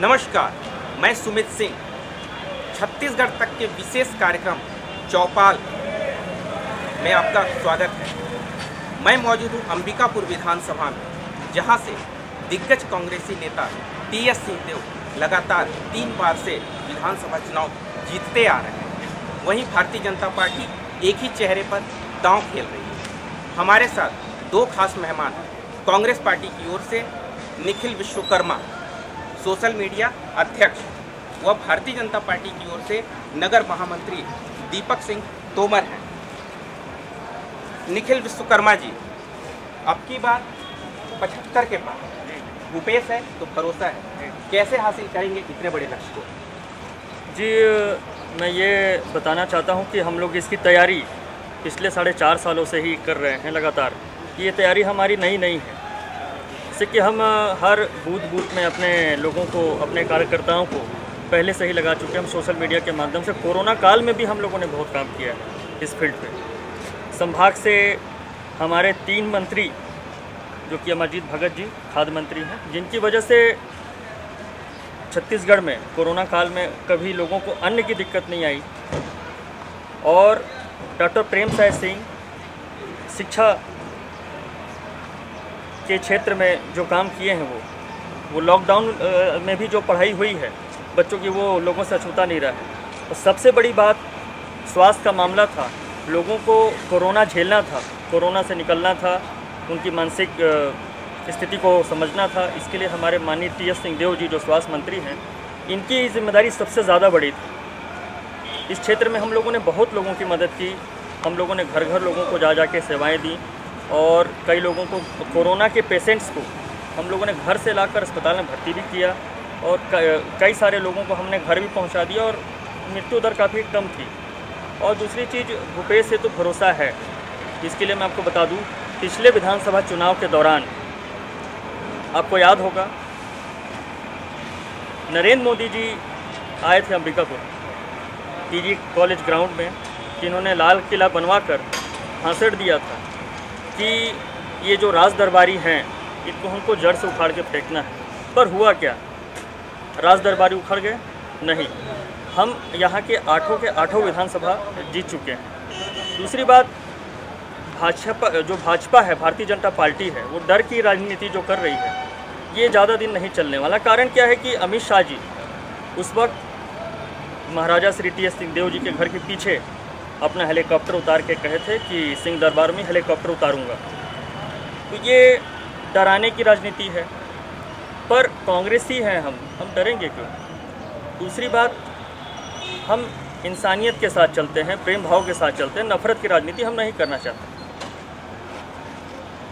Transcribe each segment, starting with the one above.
नमस्कार, मैं सुमित सिंह। छत्तीसगढ़ तक के विशेष कार्यक्रम चौपाल में आपका स्वागत है। मैं मौजूद हूँ अंबिकापुर विधानसभा में, जहाँ से दिग्गज कांग्रेसी नेता टी.एस. सिंहदेव लगातार 3 बार से विधानसभा चुनाव जीतते आ रहे हैं। वहीं भारतीय जनता पार्टी एक ही चेहरे पर दांव खेल रही है। हमारे साथ 2 खास मेहमान, कांग्रेस पार्टी की ओर से निखिल विश्वकर्मा, सोशल मीडिया अध्यक्ष, व भारतीय जनता पार्टी की ओर से नगर महामंत्री दीपक सिंह तोमर हैं। निखिल विश्वकर्मा जी, अब की बार 75 के पार भूपेश है तो भरोसा है, कैसे हासिल करेंगे इतने बड़े लक्ष्य को? जी, मैं ये बताना चाहता हूँ कि हम लोग इसकी तैयारी पिछले 4.5 सालों से ही कर रहे हैं लगातार। ये तैयारी हमारी नई नहीं है, इससे कि हम हर बूथ में अपने लोगों को, अपने कार्यकर्ताओं को पहले से ही लगा चुके हैं। हम सोशल मीडिया के माध्यम से कोरोना काल में भी हम लोगों ने बहुत काम किया है इस फील्ड पे। संभाग से हमारे 3 मंत्री, जो कि अमरजीत भगत जी खाद्य मंत्री हैं, जिनकी वजह से छत्तीसगढ़ में कोरोना काल में कभी लोगों को अन्न की दिक्कत नहीं आई, और डॉक्टर प्रेमसाय सिंह शिक्षा के क्षेत्र में जो काम किए हैं, वो लॉकडाउन में भी जो पढ़ाई हुई है बच्चों की, वो लोगों से अछूता नहीं रहा है। और सबसे बड़ी बात स्वास्थ्य का मामला था। लोगों को कोरोना झेलना था, कोरोना से निकलना था, उनकी मानसिक स्थिति को समझना था। इसके लिए हमारे माननीय टी.एस. सिंहदेव जी, जो स्वास्थ्य मंत्री हैं, इनकी जिम्मेदारी सबसे ज़्यादा बड़ी थी। इस क्षेत्र में हम लोगों ने बहुत लोगों की मदद की। हम लोगों ने घर घर लोगों को जा के सेवाएं दी, और कई लोगों को, कोरोना के पेशेंट्स को हम लोगों ने घर से लाकर अस्पताल में भर्ती भी किया, और कई सारे लोगों को हमने घर भी पहुंचा दिया, और मृत्यु दर काफ़ी कम थी। और दूसरी चीज़, भूपेश से तो भरोसा है। इसके लिए मैं आपको बता दूं, पिछले विधानसभा चुनाव के दौरान आपको याद होगा, नरेंद्र मोदी जी आए थे अंबिकापुर पीजी कॉलेज ग्राउंड में, जिन्होंने लाल किला बनवा कर भाषण दिया था कि ये जो राज दरबारी हैं, इनको हमको जड़ से उखाड़ के फेंकना है। पर हुआ क्या? राज दरबारी उखड़ गए? नहीं, हम यहाँ के 8 विधानसभा जीत चुके हैं। दूसरी बात, भाजपा है, भारतीय जनता पार्टी है, वो डर की राजनीति जो कर रही है, ये ज़्यादा दिन नहीं चलने वाला। कारण क्या है कि अमित शाह जी उस वक्त महाराजा श्री टी.एस. सिंहदेव जी के घर के पीछे अपना हेलीकॉप्टर उतार के कहे थे कि सिंह दरबार में हेलीकॉप्टर उतारूंगा। तो ये डराने की राजनीति है। पर कांग्रेसी हैं हम डरेंगे क्यों? दूसरी बात, हम इंसानियत के साथ चलते हैं, प्रेम भाव के साथ चलते हैं। नफरत की राजनीति हम नहीं करना चाहते।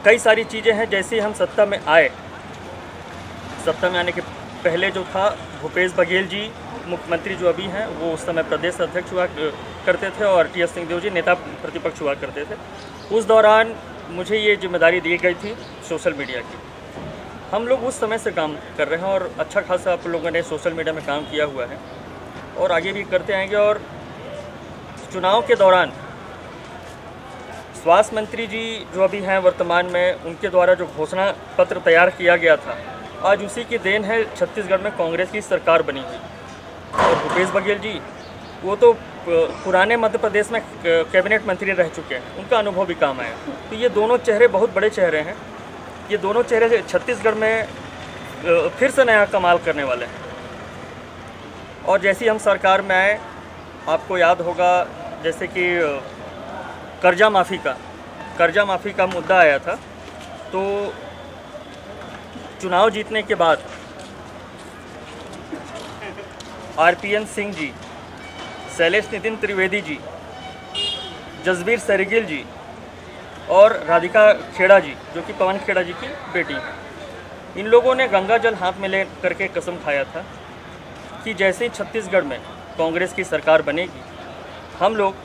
कई सारी चीज़ें हैं, जैसे हम सत्ता में आए, सत्ता में आने के पहले जो था, भूपेश बघेल जी मुख्यमंत्री जो अभी हैं, वो उस समय प्रदेश अध्यक्ष हुआ करते थे, और टी.एस. सिंहदेव जी नेता प्रतिपक्ष हुआ करते थे। उस दौरान मुझे ये जिम्मेदारी दी गई थी सोशल मीडिया की। हम लोग उस समय से काम कर रहे हैं, और अच्छा खासा आप लोगों ने सोशल मीडिया में काम किया हुआ है, और आगे भी करते आएंगे। और चुनाव के दौरान स्वास्थ्य मंत्री जी जो अभी हैं वर्तमान में, उनके द्वारा जो घोषणा पत्र तैयार किया गया था, आज उसी की देन है छत्तीसगढ़ में कांग्रेस की सरकार बनी हुई। और भूपेश बघेल जी, वो तो पुराने मध्य प्रदेश में कैबिनेट मंत्री रह चुके हैं, उनका अनुभव भी काम आया। तो ये दोनों चेहरे बहुत बड़े चेहरे हैं। ये दोनों चेहरे छत्तीसगढ़ में फिर से नया कमाल करने वाले हैं। और जैसे ही हम सरकार में आए, आपको याद होगा, जैसे कि कर्जा माफ़ी का मुद्दा आया था, तो चुनाव जीतने के बाद आर.पी.एन. सिंह जी, शैलेश नितिन त्रिवेदी जी, जसबीर सरगिल जी, और राधिका खेड़ा जी, जो कि पवन खेड़ा जी की बेटी हैं, इन लोगों ने गंगा जल हाथ में ले करके कसम खाया था कि जैसे ही छत्तीसगढ़ में कांग्रेस की सरकार बनेगी, हम लोग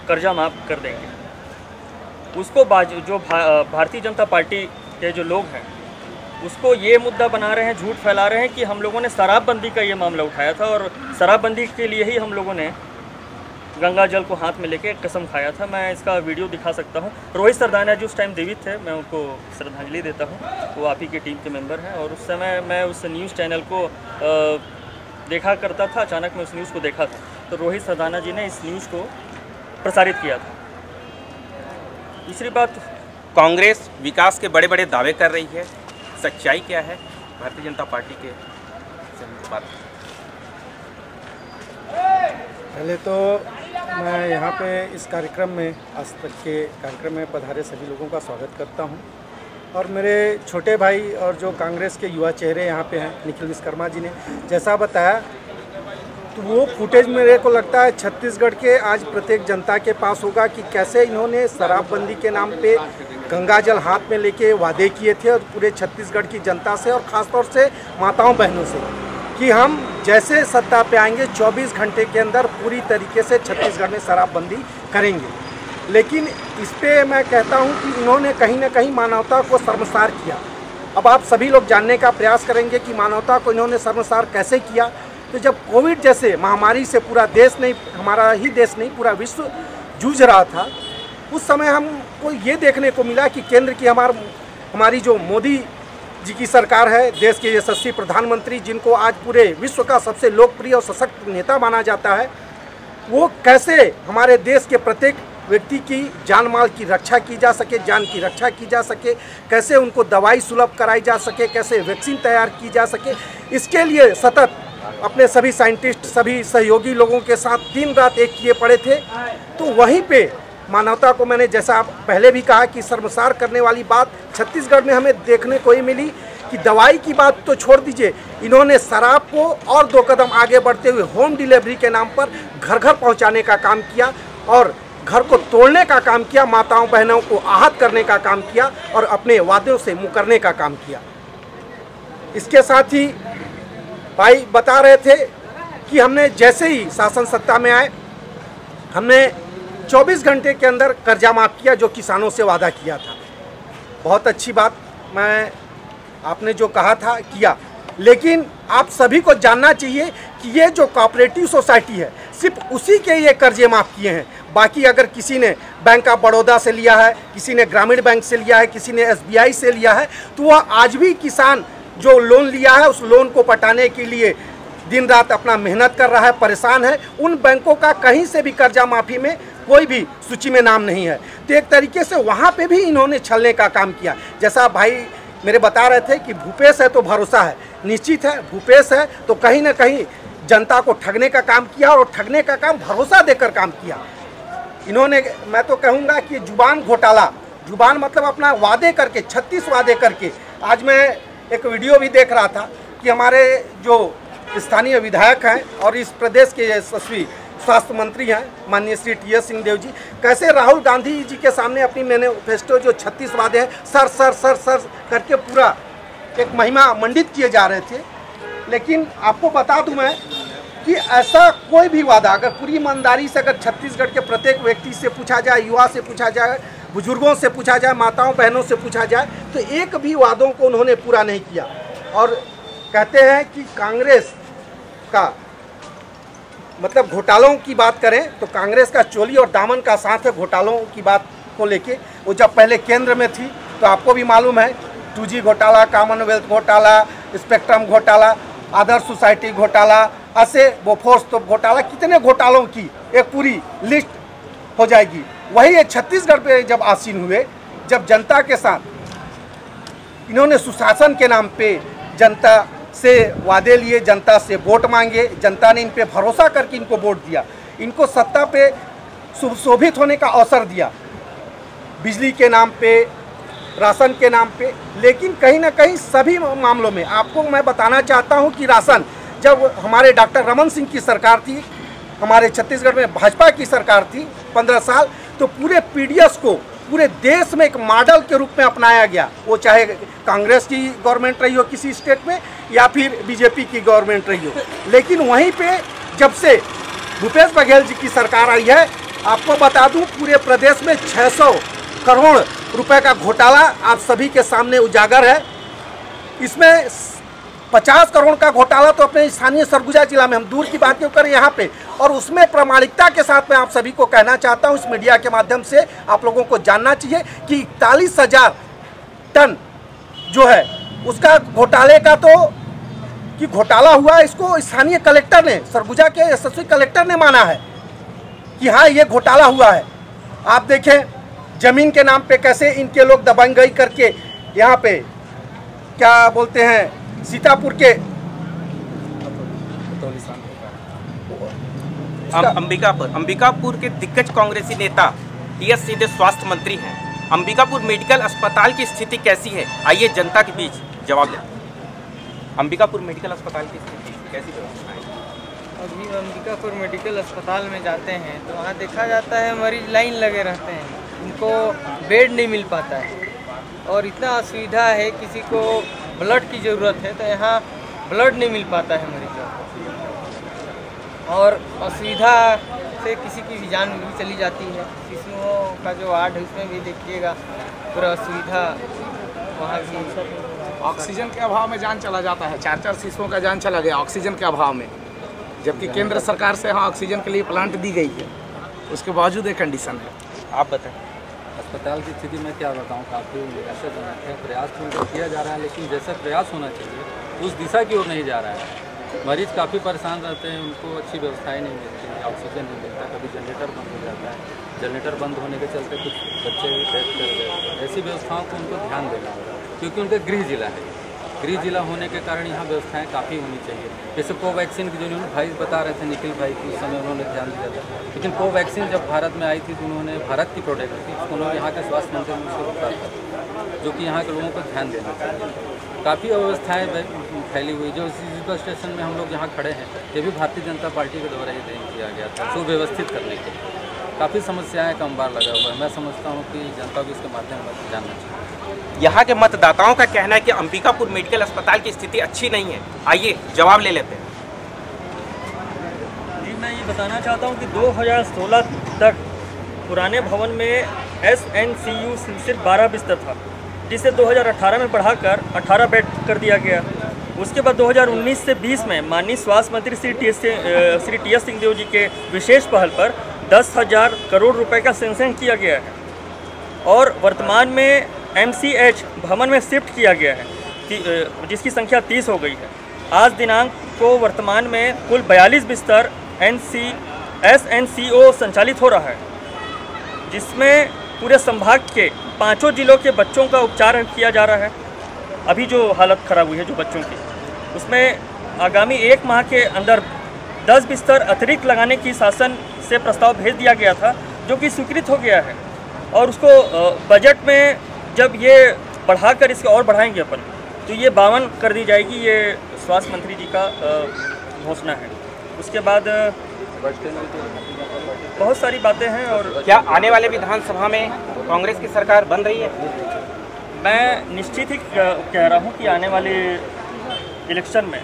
कर्जा माफ़ कर देंगे। उसको जो भारतीय जनता पार्टी के जो लोग हैं, उसको ये मुद्दा बना रहे हैं, झूठ फैला रहे हैं कि हम लोगों ने शराबबंदी का ये मामला उठाया था, और शराबबंदी के लिए ही हम लोगों ने गंगा जल को हाथ में लेके कसम खाया था। मैं इसका वीडियो दिखा सकता हूँ। रोहित सरदाना जी उस टाइम जीवित थे, मैं उनको श्रद्धांजलि देता हूँ। वो आप ही की टीम के मेंबर हैं और उस समय मैं उस न्यूज़ चैनल को देखा करता था। अचानक मैं उस न्यूज़ को देखा था तो रोहित सरदाना जी ने इस न्यूज़ को प्रसारित किया था। तीसरी बात, कांग्रेस विकास के बड़े बड़े दावे कर रही है, सच्चाई क्या है भारतीय जनता पार्टी के बात? पहले तो मैं यहाँ पे इस कार्यक्रम में, आज तक के कार्यक्रम में पधारे सभी लोगों का स्वागत करता हूँ। और मेरे छोटे भाई और जो कांग्रेस के युवा चेहरे यहाँ पे हैं, निखिल विश्वकर्मा जी ने जैसा बताया, तो वो फुटेज मेरे को लगता है छत्तीसगढ़ के आज प्रत्येक जनता के पास होगा कि कैसे इन्होंने शराबबंदी के नाम पे गंगा जल हाथ में लेके वादे किए थे और पूरे छत्तीसगढ़ की जनता से और ख़ासतौर से माताओं बहनों से कि हम जैसे सत्ता पे आएंगे 24 घंटे के अंदर पूरी तरीके से छत्तीसगढ़ में शराबबंदी करेंगे। लेकिन इस पे मैं कहता हूं कि इन्होंने कहीं ना कहीं मानवता को शर्मसार किया। अब आप सभी लोग जानने का प्रयास करेंगे कि मानवता को इन्होंने शर्मसार कैसे किया। तो जब कोविड जैसे महामारी से पूरा देश नहीं, हमारा ही देश नहीं, पूरा विश्व जूझ रहा था, उस समय हमको ये देखने को मिला कि केंद्र की हमारी जो मोदी जी की सरकार है, देश के यशस्वी प्रधानमंत्री जिनको आज पूरे विश्व का सबसे लोकप्रिय और सशक्त नेता माना जाता है, वो कैसे हमारे देश के प्रत्येक व्यक्ति की जान माल की रक्षा की जा सके, जान की रक्षा की जा सके, कैसे उनको दवाई सुलभ कराई जा सके, कैसे वैक्सीन तैयार की जा सके, इसके लिए सतत अपने सभी साइंटिस्ट, सभी सहयोगी लोगों के साथ दिन रात एक किए पड़े थे। तो वहीं पे मानवता को मैंने, जैसा पहले भी कहा, कि शर्मसार करने वाली बात छत्तीसगढ़ में हमें देखने को ही मिली कि दवाई की बात तो छोड़ दीजिए, इन्होंने शराब को और 2 कदम आगे बढ़ते हुए होम डिलीवरी के नाम पर घर घर पहुंचाने का काम किया और घर को तोड़ने का काम किया, माताओं बहनों को आहत करने का काम किया और अपने वादों से मुकरने का काम किया। इसके साथ ही भाई बता रहे थे कि हमने जैसे ही शासन सत्ता में आए, हमने 24 घंटे के अंदर कर्जा माफ़ किया जो किसानों से वादा किया था। बहुत अच्छी बात, मैं आपने जो कहा था किया, लेकिन आप सभी को जानना चाहिए कि ये जो कोऑपरेटिव सोसाइटी है, सिर्फ उसी के ये कर्जे माफ़ किए हैं। बाकी अगर किसी ने बैंक ऑफ बड़ौदा से लिया है, किसी ने ग्रामीण बैंक से लिया है, किसी ने SBI से लिया है, तो वह आज भी किसान जो लोन लिया है उस लोन को पटाने के लिए दिन रात अपना मेहनत कर रहा है, परेशान है। उन बैंकों का कहीं से भी कर्जा माफ़ी में कोई भी सूची में नाम नहीं है। तो एक तरीके से वहाँ पे भी इन्होंने छलने का काम किया। जैसा भाई मेरे बता रहे थे कि भूपेश है तो भरोसा है, निश्चित है भूपेश है तो कहीं ना कहीं जनता को ठगने का काम किया और ठगने का काम भरोसा देकर काम किया इन्होंने। मैं तो कहूँगा कि जुबान घोटाला, जुबान मतलब अपना वादे करके, 36 वादे करके। आज मैं एक वीडियो भी देख रहा था कि हमारे जो स्थानीय विधायक हैं और इस प्रदेश के यशस्वी स्वास्थ्य मंत्री हैं माननीय श्री TS सिंहदेव जी, कैसे राहुल गांधी जी के सामने अपनी मैनिफेस्टो जो 36 वादे हैं सर सर सर सर करके पूरा एक महिमा मंडित किए जा रहे थे। लेकिन आपको बता दूं मैं कि ऐसा कोई भी वादा अगर पूरी ईमानदारी से अगर छत्तीसगढ़ के प्रत्येक व्यक्ति से पूछा जाए, युवा से पूछा जाए, बुजुर्गों से पूछा जाए, माताओं बहनों से पूछा जाए, तो एक भी वादों को उन्होंने पूरा नहीं किया। और कहते हैं कि कांग्रेस का मतलब घोटालों की बात करें तो कांग्रेस का चोली और दामन का साथ है घोटालों की बात को लेके। वो जब पहले केंद्र में थी तो आपको भी मालूम है 2G घोटाला, कॉमनवेल्थ घोटाला, स्पेक्ट्रम घोटाला, आदर्श सोसाइटी घोटाला, ऐसे बोफोर्स तो घोटाला, कितने घोटालों की एक पूरी लिस्ट हो जाएगी। वही ये छत्तीसगढ़ पे जब आसीन हुए, जब जनता के साथ इन्होंने सुशासन के नाम पे जनता से वादे लिए, जनता से वोट मांगे, जनता ने इन पे भरोसा करके इनको वोट दिया, इनको सत्ता पे सुशोभित होने का अवसर दिया, बिजली के नाम पे, राशन के नाम पे। लेकिन कहीं ना कहीं सभी मामलों में आपको मैं बताना चाहता हूं कि राशन, जब हमारे डॉक्टर रमन सिंह की सरकार थी, हमारे छत्तीसगढ़ में भाजपा की सरकार थी 15 साल, तो पूरे PDS को पूरे देश में एक मॉडल के रूप में अपनाया गया। वो चाहे कांग्रेस की गवर्नमेंट रही हो किसी स्टेट में या फिर BJP की गवर्नमेंट रही हो। लेकिन वहीं पे जब से भूपेश बघेल जी की सरकार आई है, आपको बता दूं पूरे प्रदेश में 600 करोड़ रुपए का घोटाला आप सभी के सामने उजागर है। इसमें 50 करोड़ का घोटाला तो अपने स्थानीय सरगुजा जिला में, हम दूर की बात क्यों करें यहाँ पे, और उसमें प्रामाणिकता के साथ मैं आप सभी को कहना चाहता हूँ, इस मीडिया के माध्यम से आप लोगों को जानना चाहिए कि 41,000 टन जो है उसका घोटाले का तो कि घोटाला हुआ, इसको स्थानीय कलेक्टर ने, सरगुजा के यशस्वी कलेक्टर ने माना है कि हाँ ये घोटाला हुआ है। आप देखें जमीन के नाम पे कैसे इनके लोग दबंगई करके यहाँ पे क्या बोलते हैं सीतापुर के अंबिकापुर के दिग्गज कांग्रेसी नेता टीएस सीधे स्वास्थ्य मंत्री हैं। अंबिकापुर मेडिकल अस्पताल की स्थिति कैसी है, आइए जनता के बीच जवाब दें। अंबिकापुर मेडिकल अस्पताल की स्थिति कैसी व्यवस्था है? अभी अंबिकापुर मेडिकल अस्पताल में जाते हैं तो वहाँ देखा जाता है मरीज लाइन लगे रहते हैं, उनको बेड नहीं मिल पाता है और इतना असुविधा है, किसी को ब्लड की ज़रूरत है तो यहाँ ब्लड नहीं मिल पाता है मरीजों को, और असुविधा से किसी की भी जान भी चली जाती है। शिशुओं का जो वार्ड है उसमें भी देखिएगा पूरा असुविधा वहाँ की। ऑक्सीजन के अभाव में जान चला जाता है, 4 शिशुओं का जान चला गया ऑक्सीजन के अभाव में, जबकि केंद्र सरकार से यहाँ ऑक्सीजन के लिए प्लांट दी गई है, उसके बावजूद ये कंडीशन है। आप बताएं। अस्पताल की स्थिति में क्या बताऊं, काफ़ी ऐसे प्रयास तो किया जा रहा है, लेकिन जैसा प्रयास होना चाहिए उस दिशा की ओर नहीं जा रहा है। मरीज काफ़ी परेशान रहते हैं, उनको अच्छी व्यवस्थाएं नहीं मिलती हैं, ऑक्सीजन नहीं मिलता, कभी जनरेटर बंद हो जाता है, जनरेटर बंद होने के चलते कुछ बच्चे डेथ कर रहे हैं। ऐसी व्यवस्थाओं को उनको ध्यान देना होगा, क्योंकि उनका गृह जिला है, गृह जिला होने के कारण यहाँ व्यवस्थाएं काफ़ी होनी चाहिए। जैसे कोवैक्सीन की जो भाई बता रहे थे, निखिल भाई की, उस समय उन्होंने ध्यान दिया था, लेकिन कोवैक्सीन जब भारत में आई थी तो उन्होंने भारत की प्रोडक्ट थी, उन्होंने यहाँ के स्वास्थ्य मंत्री ने उसको रोका था, जो कि यहाँ के लोगों को ध्यान देना चाहिए। काफ़ी अव्यवस्थाएँ फैली हुई, जो बस स्टेशन में हम लोग जहाँ खड़े हैं ये भी भारतीय जनता पार्टी के द्वारा ही अरेंज किया गया था सुव्यवस्थित करने के लिए। काफ़ी समस्याएँ का अंबार लगा हुआ है। मैं समझता हूँ कि जनता को इसके माध्यम से जानना चाहिए। यहाँ के मतदाताओं का कहना है कि अंबिकापुर मेडिकल अस्पताल की स्थिति अच्छी नहीं है, आइए जवाब ले लेते हैं। जी, मैं ये बताना चाहता हूँ कि 2016 तक पुराने भवन में SNCU सिर्फ 12 बिस्तर था, जिसे 2018 में बढ़ाकर 18 बेड कर दिया गया। उसके बाद 2019 से 20 में माननीय स्वास्थ्य मंत्री श्री टी.एस. सिंहदेव जी के विशेष पहल पर 10,000 करोड़ रुपए का सैंक्शन किया गया है और वर्तमान में MCH भवन में शिफ्ट किया गया है, जिसकी संख्या 30 हो गई है। आज दिनांक को वर्तमान में कुल 42 बिस्तर SNCO संचालित हो रहा है, जिसमें पूरे संभाग के 5 जिलों के बच्चों का उपचार किया जा रहा है। अभी जो हालत ख़राब हुई है जो बच्चों की, उसमें आगामी 1 माह के अंदर 10 बिस्तर अतिरिक्त लगाने की शासन से प्रस्ताव भेज दिया गया था, जो कि स्वीकृत हो गया है। और उसको बजट में जब ये बढ़ाकर इसके और बढ़ाएंगे अपन, तो ये 52 कर दी जाएगी, ये स्वास्थ्य मंत्री जी का घोषणा है। उसके बाद बहुत सारी बातें हैं। और क्या आने वाले विधानसभा में कांग्रेस की सरकार बन रही है? मैं निश्चित ही कह रहा हूँ कि आने वाले इलेक्शन में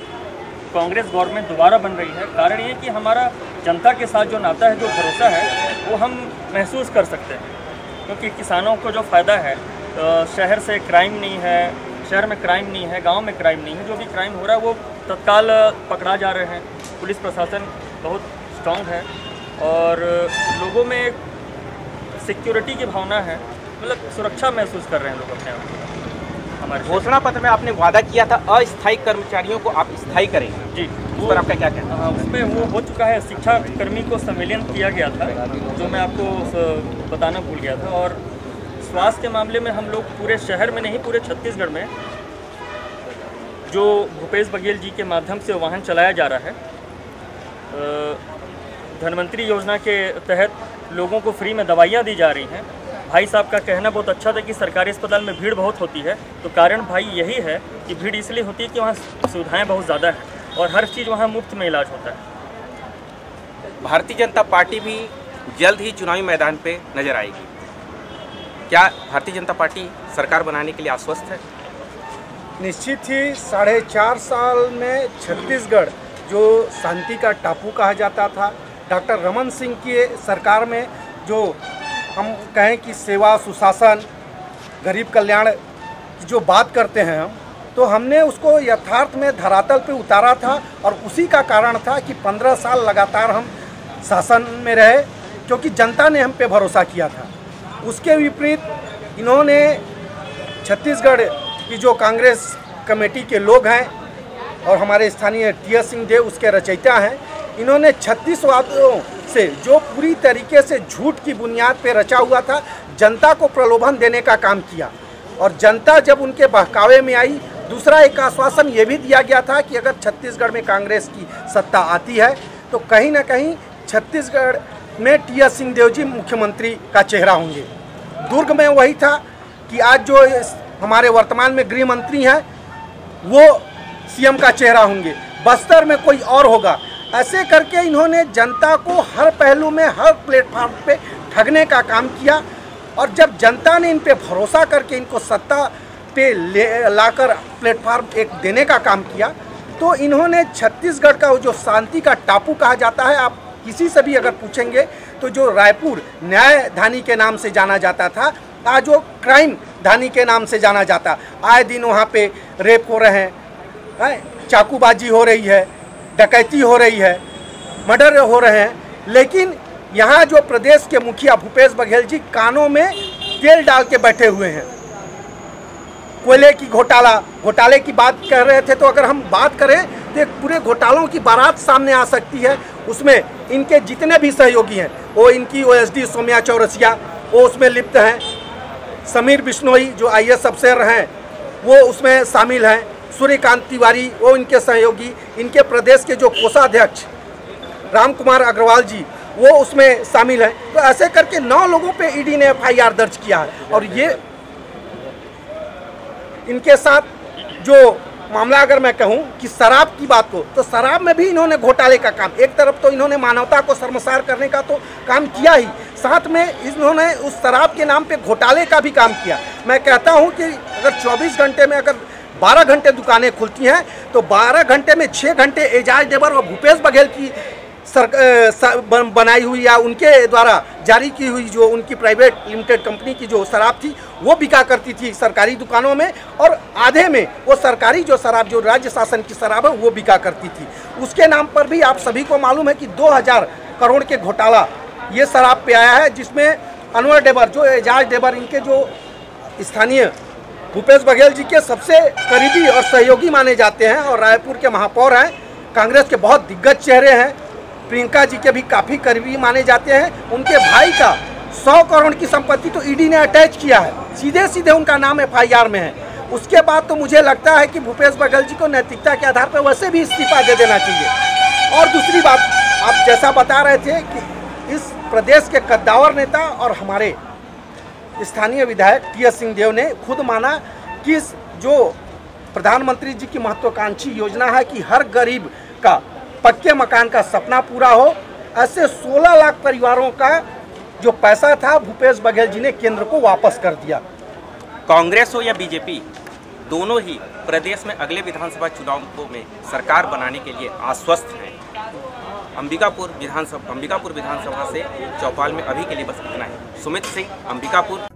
कांग्रेस गवर्नमेंट दोबारा बन रही है। कारण ये कि हमारा जनता के साथ जो नाता है, जो भरोसा है, वो हम महसूस कर सकते हैं, क्योंकि किसानों को जो फ़ायदा है, शहर से क्राइम नहीं है, शहर में क्राइम नहीं है, गांव में क्राइम नहीं है, जो भी क्राइम हो रहा है वो तत्काल पकड़ा जा रहे हैं। पुलिस प्रशासन बहुत स्ट्रॉन्ग है और लोगों में एक सिक्योरिटी की भावना है, मतलब सुरक्षा महसूस कर रहे हैं लोग अपने आप को। हमारे घोषणा पत्र में आपने वादा किया था अस्थायी कर्मचारियों को आप स्थायी करेंगे जी, उस पर आपका क्या कहना है? हाँ, उसमें वो हो चुका है। शिक्षा कर्मी को संविलियन किया गया था, जो मैं आपको बताना भूल गया था। और स्वास्थ्य के मामले में हम लोग पूरे शहर में नहीं, पूरे छत्तीसगढ़ में जो भूपेश बघेल जी के माध्यम से वाहन चलाया जा रहा है, धनवंतरी योजना के तहत लोगों को फ्री में दवाइयाँ दी जा रही हैं। भाई साहब का कहना बहुत अच्छा था कि सरकारी अस्पताल में भीड़ बहुत होती है, तो कारण भाई यही है कि भीड़ इसलिए होती है कि वहाँ सुविधाएं बहुत ज़्यादा हैं और हर चीज़ वहाँ मुफ्त में इलाज होता है। भारतीय जनता पार्टी भी जल्द ही चुनावी मैदान पे नजर आएगी। क्या भारतीय जनता पार्टी सरकार बनाने के लिए आश्वस्त है? निश्चित ही 4.5 साल में छत्तीसगढ़ जो शांति का टापू कहा जाता था, डॉक्टर रमन सिंह की सरकार में जो हम कहें कि सेवा, सुशासन, गरीब कल्याण की जो बात करते हैं हम, तो हमने उसको यथार्थ में धरातल पे उतारा था और उसी का कारण था कि 15 साल लगातार हम शासन में रहे, क्योंकि जनता ने हम पे भरोसा किया था। उसके विपरीत इन्होंने छत्तीसगढ़ की जो कांग्रेस कमेटी के लोग हैं और हमारे स्थानीय टी.एस. सिंहदेव उसके रचयिता हैं, इन्होंने 36 वादों से जो पूरी तरीके से झूठ की बुनियाद पे रचा हुआ था, जनता को प्रलोभन देने का काम किया। और जनता जब उनके बहकावे में आई, दूसरा एक आश्वासन ये भी दिया गया था कि अगर छत्तीसगढ़ में कांग्रेस की सत्ता आती है तो कहीं ना कहीं छत्तीसगढ़ में टी.एस. सिंहदेव जी मुख्यमंत्री का चेहरा होंगे। दुर्ग में वही था कि आज जो हमारे वर्तमान में गृह मंत्री हैं वो सीएम का चेहरा होंगे, बस्तर में कोई और होगा। ऐसे करके इन्होंने जनता को हर पहलू में, हर प्लेटफॉर्म पे ठगने का काम किया। और जब जनता ने इन पे भरोसा करके इनको सत्ता पे लाकर प्लेटफॉर्म एक देने का काम किया, तो इन्होंने छत्तीसगढ़ का जो शांति का टापू कहा जाता है, आप किसी से भी अगर पूछेंगे तो जो रायपुर न्यायधानी के नाम से जाना जाता था, आज वो क्राइम धानी के नाम से जाना जाता। आए दिन वहाँ पे रेप हो रहे हैं, चाकूबाजी हो रही है, डकैती हो रही है, मर्डर हो रहे हैं। लेकिन यहाँ जो प्रदेश के मुखिया भूपेश बघेल जी कानों में तेल डाल के बैठे हुए हैं। कोयले की घोटाले की बात कर रहे थे, तो अगर हम बात करें तो एक पूरे घोटालों की बारात सामने आ सकती है। उसमें इनके जितने भी सहयोगी हैं, वो इनकी ओएसडी सौम्या चौरसिया वो उसमें लिप्त हैं, समीर बिश्नोई जो IAS अफसर हैं वो उसमें शामिल हैं, सूर्यकांत तिवारी वो इनके सहयोगी, इनके प्रदेश के जो कोषाध्यक्ष राम कुमार अग्रवाल जी वो उसमें शामिल हैं। तो ऐसे करके 9 लोगों पे ईडी ने FIR दर्ज किया है। और ये इनके साथ जो मामला, अगर मैं कहूं कि शराब की बात को, तो शराब में भी इन्होंने घोटाले का काम, एक तरफ तो इन्होंने मानवता को शर्मसार करने का तो काम किया ही, साथ में इन्होंने उस शराब के नाम पे घोटाले का भी काम किया। मैं कहता हूं कि अगर 24 घंटे में अगर 12 घंटे दुकानें खुलती हैं तो 12 घंटे में 6 घंटे एजाज ढेबर और भूपेश बघेल की बनाई हुई या उनके द्वारा जारी की हुई जो उनकी प्राइवेट लिमिटेड कंपनी की जो शराब थी वो बिका करती थी सरकारी दुकानों में, और आधे में वो सरकारी जो शराब जो राज्य शासन की शराब है वो बिका करती थी। उसके नाम पर भी आप सभी को मालूम है कि 2000 करोड़ के घोटाला ये शराब पे आया है, जिसमें अनवर ढेबर जो एजाज ढेबर इनके जो स्थानीय भूपेश बघेल जी के सबसे करीबी और सहयोगी माने जाते हैं और रायपुर के महापौर हैं, कांग्रेस के बहुत दिग्गज चेहरे हैं, प्रियंका जी के भी काफ़ी करीबी माने जाते हैं। उनके भाई का 100 करोड़ की संपत्ति तो ईडी ने अटैच किया है, सीधे सीधे उनका नाम FIR में है। उसके बाद तो मुझे लगता है कि भूपेश बघेल जी को नैतिकता के आधार पर वैसे भी इस्तीफा दे देना चाहिए। और दूसरी बात, आप जैसा बता रहे थे कि इस प्रदेश के कद्दावर नेता और हमारे स्थानीय विधायक टी.एस. सिंहदेव ने खुद माना कि जो प्रधानमंत्री जी की महत्वाकांक्षी योजना है कि हर गरीब का पक्के मकान का सपना पूरा हो, ऐसे 16 लाख परिवारों का जो पैसा था भूपेश बघेल जी ने केंद्र को वापस कर दिया। कांग्रेस हो या बीजेपी, दोनों ही प्रदेश में अगले विधानसभा चुनाव में सरकार बनाने के लिए आश्वस्त हैं। अंबिकापुर विधानसभा से चौपाल में अभी के लिए बस इतना ही। सुमित सिंह, अंबिकापुर।